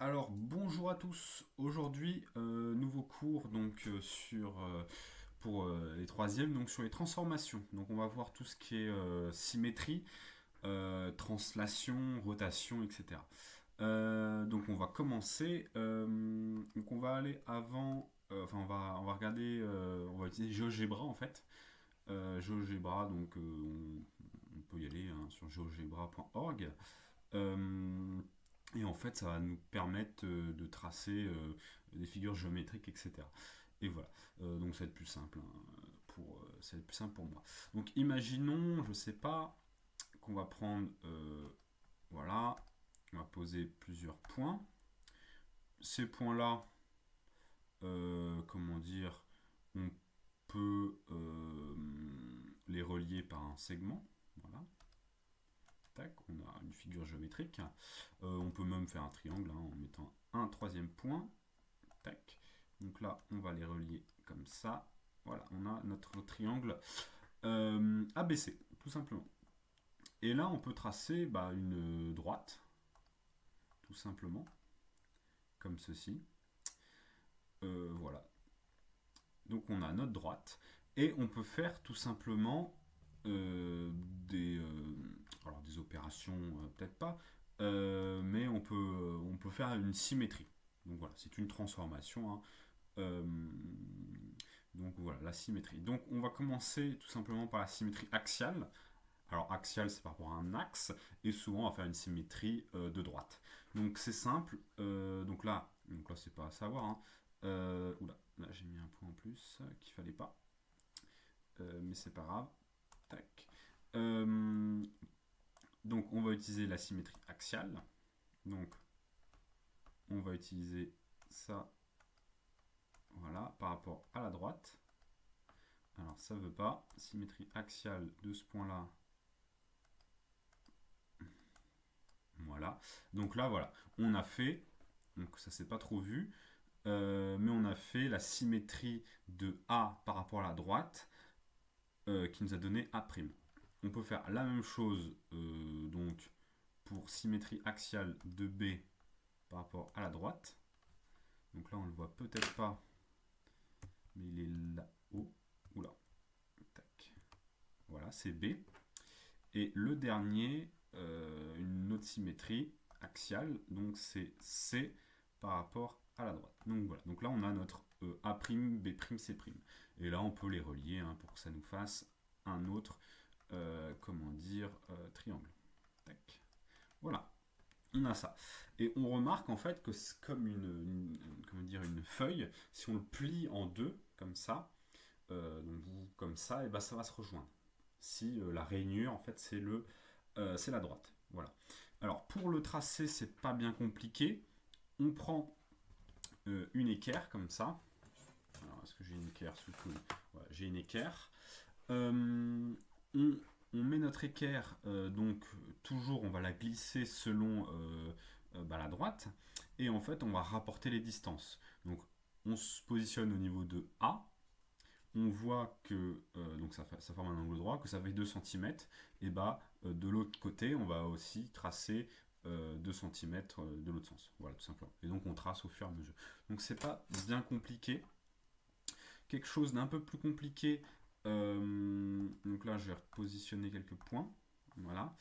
Alors bonjour à tous. Aujourd'hui, nouveau cours donc pour les troisièmes donc sur les transformations. Donc on va voir tout ce qui est symétrie, translation, rotation, etc. Donc on va commencer. Donc on va aller avant. Enfin on va regarder. On va utiliser GeoGebra en fait. GeoGebra donc on peut y aller hein, sur geogebra.org. Euh, et en fait, ça va nous permettre de tracer des figures géométriques, etc. Et voilà. Donc ça va être plus simple. Hein, ça va être plus simple pour moi. Donc imaginons, je sais pas, qu'on va prendre, voilà, on va poser plusieurs points. Ces points-là, comment dire, on peut les relier par un segment. Voilà. Tac, on a une figure géométrique. On peut même faire un triangle hein, en mettant un troisième point. Tac. Donc là, on va les relier comme ça. Voilà, on a notre triangle ABC, tout simplement. Et là, on peut tracer une droite, tout simplement, comme ceci. Voilà. Donc on a notre droite. Et on peut faire tout simplement des opérations, peut-être pas, mais on peut faire une symétrie. Donc voilà, c'est une transformation. Hein. Euh, donc voilà, la symétrie. Donc on va commencer tout simplement par la symétrie axiale. Alors axiale, c'est par rapport à un axe, et souvent on va faire une symétrie de droite. Donc c'est simple. Donc là c'est pas à savoir. Hein. Oula, là j'ai mis un point en plus qu'il fallait pas. Mais c'est pas grave. Tac. Euh, donc on va utiliser la symétrie axiale. Donc on va utiliser ça, voilà, par rapport à la droite. Alors ça veut pas. Symétrie axiale de ce point-là. Voilà. Donc là, voilà. On a fait, donc ça s'est pas trop vu, mais on a fait la symétrie de A par rapport à la droite qui nous a donné A'. On peut faire la même chose donc pour symétrie axiale de B par rapport à la droite. Donc là, on le voit peut-être pas, mais il est là-haut. Oula. Tac. Voilà, c'est B. Et le dernier, une autre symétrie axiale, donc c'est C par rapport à la droite. Donc voilà, donc là on a notre A', B', C'. Et là on peut les relier hein, pour que ça nous fasse un autre, triangle. Tac. Voilà, on a ça. Et on remarque en fait que c'est comme une feuille, si on le plie en deux, comme ça, donc comme ça, et ben ça va se rejoindre. Si la rainure, en fait, c'est la droite. Voilà. Alors pour le tracé, c'est pas bien compliqué. On prend une équerre comme ça. Alors est-ce que j'ai une équerre sous le coude? Voilà, j'ai une équerre. On met notre équerre, donc toujours on va la glisser selon la droite, et en fait on va rapporter les distances. Donc on se positionne au niveau de A, on voit que donc ça forme un angle droit, que ça fait 2 cm, et de l'autre côté, on va aussi tracer 2 cm de l'autre sens. Voilà, tout simplement. Et donc on trace au fur et à mesure. Donc c'est pas bien compliqué. Quelque chose d'un peu plus compliqué, donc là je vais repositionner quelques points. Voilà.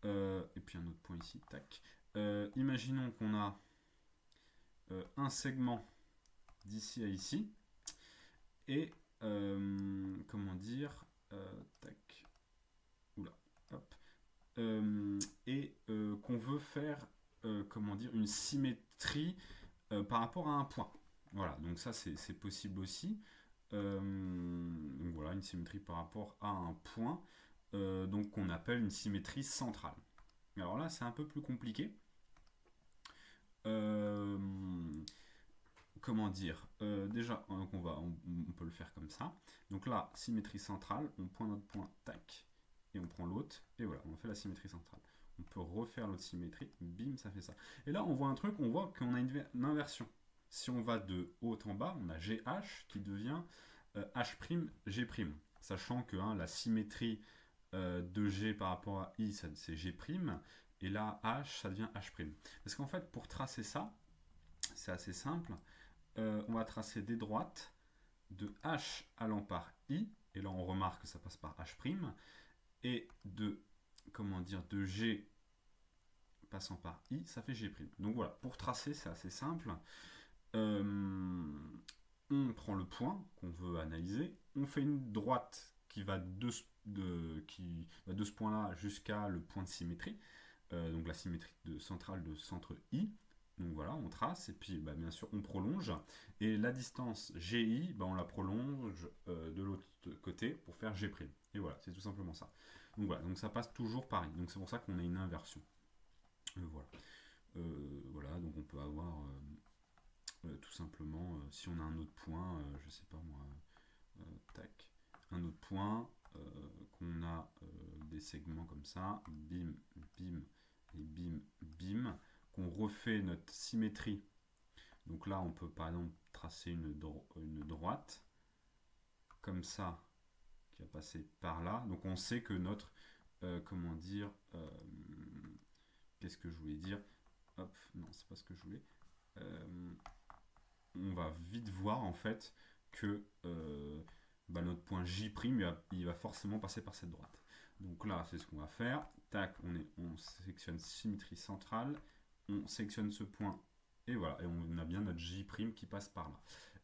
Et puis un autre point ici, tac. Imaginons qu'on a un segment d'ici à ici, et comment dire, tac, oula, hop, qu'on veut faire, comment dire, une symétrie par rapport à un point. Voilà, donc ça c'est possible aussi. Donc voilà, une symétrie par rapport à un point, donc qu'on appelle une symétrie centrale. Alors là, c'est un peu plus compliqué. Euh, Comment dire, déjà donc on peut le faire comme ça. Donc là, symétrie centrale, on pointe notre point, tac, et on prend l'autre, et voilà, on fait la symétrie centrale. On peut refaire l'autre symétrie, bim, ça fait ça. Et là, on voit un truc, on voit qu'on a une inversion. Si on va de haut en bas, on a GH qui devient H', G', sachant que la symétrie de G par rapport à I, c'est G', et là H, ça devient H'. Parce qu'en fait, pour tracer ça, c'est assez simple. On va tracer des droites de H allant par I, et là on remarque que ça passe par H', et de, comment dire, de G passant par I, ça fait G'. Donc voilà, pour tracer, c'est assez simple. On prend le point qu'on veut analyser, on fait une droite qui va de ce point-là jusqu'à le point de symétrie, donc la symétrie centrale de centre I. Donc voilà, on trace et puis bien sûr on prolonge. Et la distance GI, on la prolonge de l'autre côté pour faire G'. Et voilà, c'est tout simplement ça. Donc voilà, donc ça passe toujours par I. Donc c'est pour ça qu'on a une inversion. Voilà. Voilà, donc on peut avoir tout simplement, si on a un autre point, je sais pas moi, tac, un autre point, qu'on a des segments comme ça, bim, bim, et bim, bim, qu'on refait notre symétrie. Donc là, on peut par exemple tracer une droite, comme ça, qui va passer par là. Donc on sait que notre, comment dire, qu'est-ce que je voulais dire? Hop, non, c'est pas ce que je voulais. On va vite voir en fait que notre point J', il va forcément passer par cette droite. Donc là, c'est ce qu'on va faire. Tac, on sélectionne symétrie centrale, on sélectionne ce point, et voilà, et on a bien notre J' qui passe par là.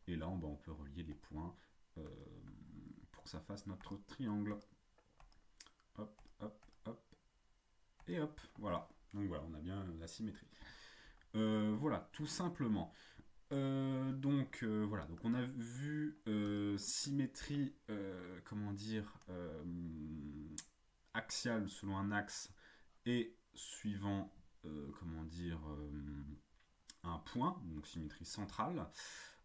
Et là, on peut relier les points pour que ça fasse notre triangle. Hop, hop, hop, et hop, voilà. Donc voilà, on a bien la symétrie. Voilà, tout simplement. Voilà, donc on a vu symétrie, comment dire, axiale selon un axe et suivant, comment dire, un point, donc symétrie centrale.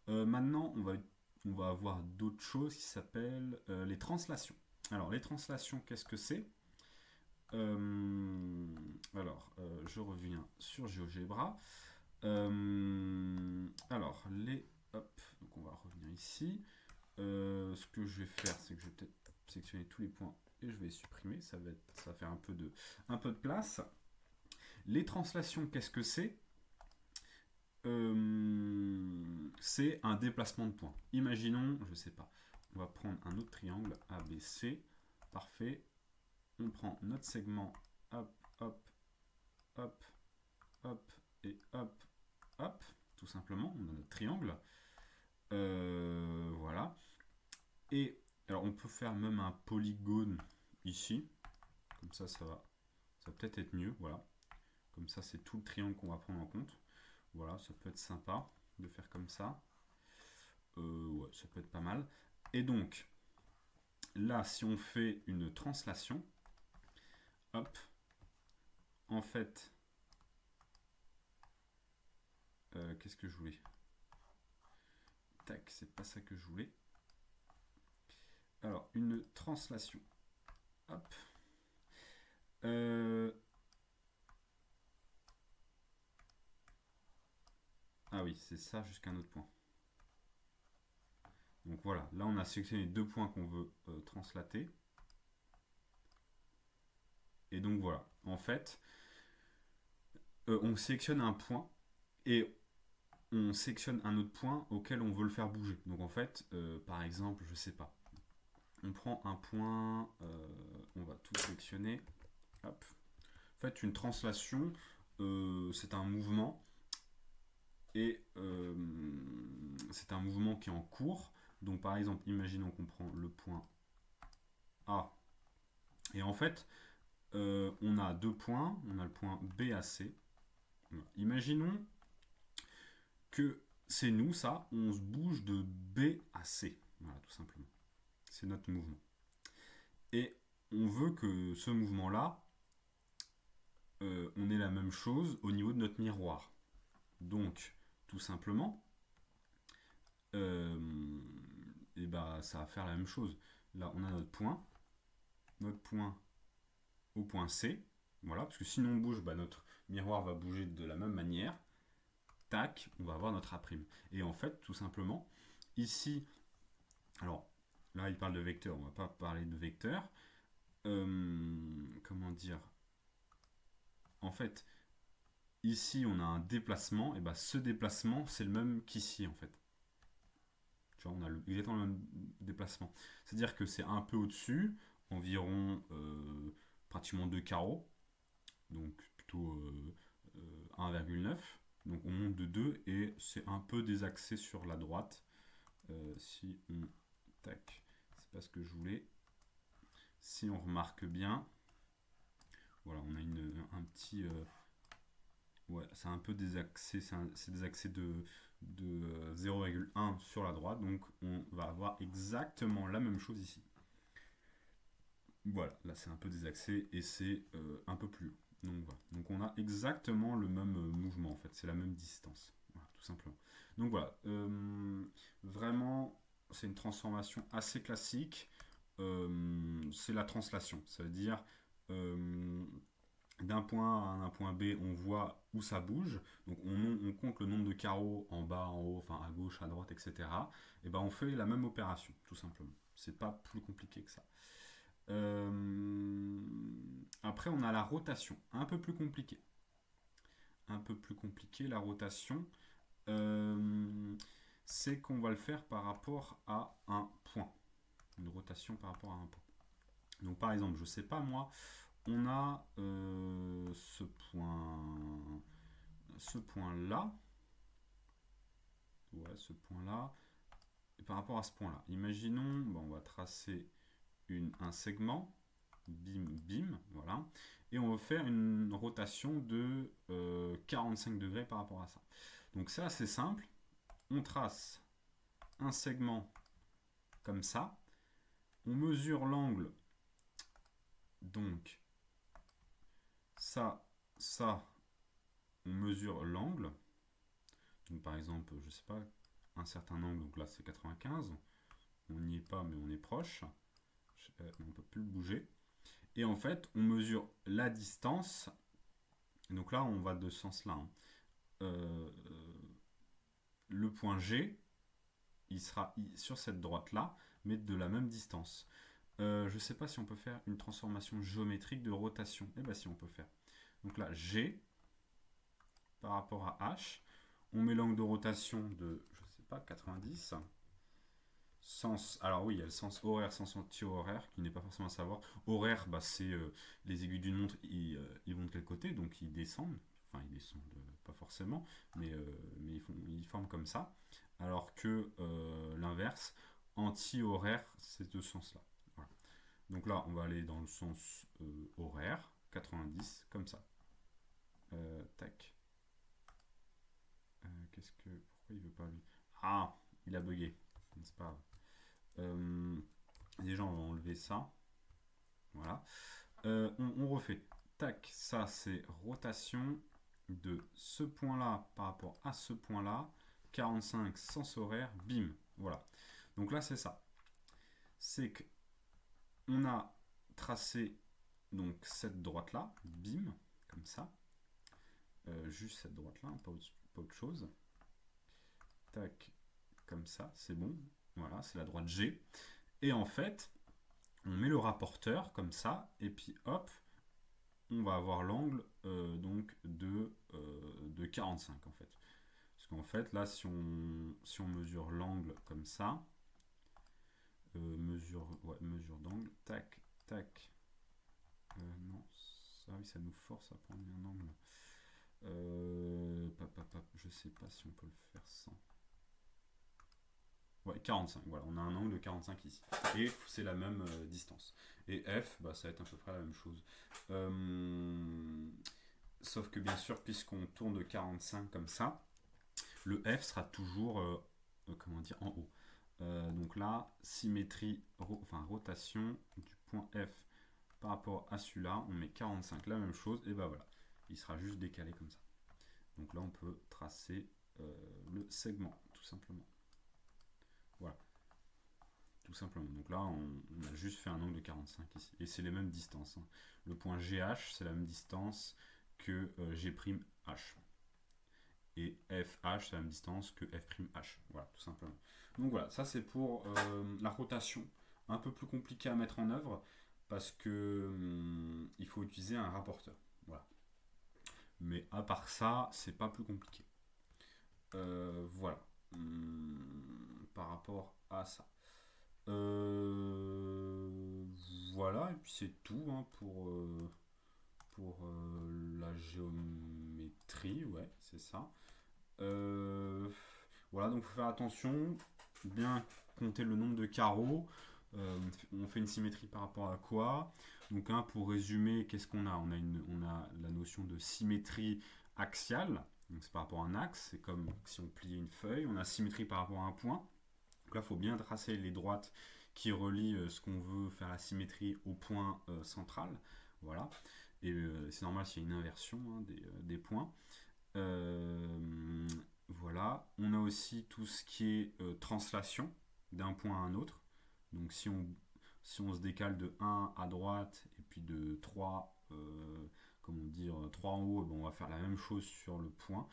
Maintenant, on va avoir d'autres choses qui s'appellent les translations. Alors, les translations, qu'est-ce que c'est? Je reviens sur GeoGebra. Alors, donc on va revenir ici. Ce que je vais faire, c'est que je vais peut-être sélectionner tous les points et je vais les supprimer. Ça va faire un peu de place. Les translations, qu'est-ce que c'est? C'est un déplacement de points. Imaginons, je sais pas, on va prendre un autre triangle ABC. Parfait. On prend notre segment, hop, hop, hop, hop, et hop, hop, tout simplement, on a notre triangle. Voilà. Et alors on peut faire même un polygone ici. Comme ça va peut-être être mieux. Voilà. Comme ça, c'est tout le triangle qu'on va prendre en compte. Voilà, ça peut être sympa de faire comme ça. Ouais, ça peut être pas mal. Et donc, là, si on fait une translation, hop, en fait, qu'est-ce que je voulais? Tac, c'est pas ça que je voulais. Alors, une translation. Hop. Ah oui, c'est ça jusqu'à un autre point. Donc voilà, là on a sélectionné deux points qu'on veut translater. Et donc voilà, en fait, on sélectionne un point et on sélectionne un autre point auquel on veut le faire bouger. Donc en fait, par exemple, je sais pas, on prend un point, on va tout sélectionner. Hop. En fait, une translation, c'est un mouvement et c'est un mouvement qui est en cours. Donc par exemple, imaginons qu'on prend le point A. Et en fait, on a deux points. On a le point B à C. Imaginons que c'est nous, ça. On se bouge de B à C. Voilà, tout simplement. C'est notre mouvement. Et on veut que ce mouvement-là, on ait la même chose au niveau de notre miroir. Donc, tout simplement, ça va faire la même chose. Là, on a notre point au point C, voilà, parce que si on bouge, notre miroir va bouger de la même manière. Tac, on va avoir notre A'. Et en fait, tout simplement, ici, alors là, il parle de vecteur, on va pas parler de vecteur. Comment dire? En fait, ici on a un déplacement, et bah ce déplacement c'est le même qu'ici en fait. Tu vois, on a exactement le même déplacement. C'est-à-dire que c'est un peu au-dessus, environ pratiquement 2 carreaux, donc plutôt 1,9. Donc on monte de 2 et c'est un peu désaxé sur la droite. Si on... Tac, c'est pas ce que je voulais. Si on remarque bien, voilà, on a un petit... ouais, c'est un peu désaxé, c'est désaxé de 0,1 sur la droite, donc on va avoir exactement la même chose ici. Voilà, là c'est un peu désaxé et c'est un peu plus haut. Donc voilà, donc on a exactement le même mouvement en fait, c'est la même distance, voilà, tout simplement. Donc voilà, vraiment c'est une transformation assez classique. C'est la translation, ça veut dire d'un point A à un point B, on voit où ça bouge. Donc on compte le nombre de carreaux en bas, en haut, enfin à gauche, à droite, etc. Et ben on fait la même opération, tout simplement. C'est pas plus compliqué que ça. Après, on a la rotation, un peu plus compliqué. Un peu plus compliqué, la rotation. C'est qu'on va le faire par rapport à un point. Une rotation par rapport à un point. Donc par exemple, je sais pas moi, on a ce point là, ouais, ce point là, et par rapport à ce point là, imaginons, bon, on va tracer un segment, bim, bim, voilà, et on va faire une rotation de 45 degrés par rapport à ça. Donc c'est assez simple, on trace un segment comme ça, on mesure l'angle, donc ça, on mesure l'angle, donc par exemple, je sais pas, un certain angle, donc là c'est 95, on n'y est pas mais on est proche, on ne peut plus le bouger, et en fait on mesure la distance, et donc là on va de ce sens là, hein. Le point G, il sera sur cette droite là, mais de la même distance. Je ne sais pas si on peut faire une transformation géométrique de rotation. Eh bien si on peut faire. Donc là, G par rapport à H, on met l'angle de rotation de, je sais pas, 90. Sens, alors oui, il y a le sens horaire, sens anti-horaire, qui n'est pas forcément à savoir. Horaire, bah, c'est les aiguilles d'une montre, ils vont de quel côté, donc ils descendent. Enfin, ils descendent pas forcément, mais ils forment comme ça. Alors que l'inverse, anti-horaire, c'est ce sens-là. Voilà. Donc là, on va aller dans le sens horaire, 90, comme ça. Tac. Pourquoi il veut pas lui? Ah, il a bugué. C'est pas grave. Déjà, on va enlever ça. Voilà. On refait. Tac, ça c'est rotation de ce point-là par rapport à ce point-là. 45 sens horaire, bim. Voilà. Donc là, c'est ça. C'est que on a tracé donc cette droite-là, bim, comme ça. Juste cette droite-là, pas autre chose. Tac, comme ça, c'est bon. Voilà, c'est la droite G. Et en fait, on met le rapporteur comme ça, et puis hop, on va avoir l'angle donc de 45 en fait. Parce qu'en fait, là, si on mesure l'angle comme ça, mesure d'angle, tac, tac. Non, ça, oui, ça nous force à prendre un angle. Je sais pas si on peut le faire sans. Ouais, 45, voilà, on a un angle de 45 ici. Et c'est la même distance. Et F, bah, ça va être à peu près la même chose. Sauf que bien sûr, puisqu'on tourne de 45 comme ça, le F sera toujours comment dire, en haut. Donc là, symétrie, enfin rotation du point F par rapport à celui-là, on met 45, la même chose, et bah voilà, il sera juste décalé comme ça. Donc là, on peut tracer le segment, tout simplement. Voilà, tout simplement. Donc là, on a juste fait un angle de 45 ici. Et c'est les mêmes distances, hein. Le point GH, c'est la même distance que G''H. Et FH, c'est la même distance que F'H. Voilà, tout simplement. Donc voilà, ça c'est pour la rotation. Un peu plus compliqué à mettre en œuvre parce que il faut utiliser un rapporteur. Voilà. Mais à part ça, c'est pas plus compliqué. Voilà. Par rapport à ça. Euh, voilà, et puis c'est tout hein, pour la géométrie, ouais, c'est ça. Euh, voilà, donc il faut faire attention, bien compter le nombre de carreaux. On fait une symétrie par rapport à quoi? Donc, pour résumer, qu'est-ce qu'on a? On a la notion de symétrie axiale. Donc, c'est par rapport à un axe. C'est comme si on pliait une feuille. On a symétrie par rapport à un point. Donc là, il faut bien tracer les droites qui relient ce qu'on veut faire la symétrie au point central. Voilà. Et c'est normal s'il y a une inversion hein, des points. Euh, voilà. On a aussi tout ce qui est translation d'un point à un autre. Donc si on se décale de 1 à droite et puis de 3, comment dire, 3 en haut, ben on va faire la même chose sur le point,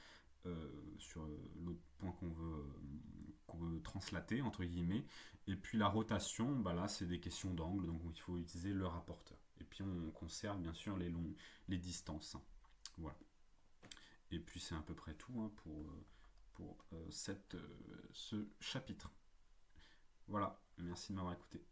sur l'autre point qu'on veut translater, entre guillemets. Et puis la rotation, bah là c'est des questions d'angle, donc il faut utiliser le rapporteur. Et puis on conserve bien sûr les distances. Voilà. Et puis c'est à peu près tout hein, pour ce chapitre. Voilà, merci de m'avoir écouté.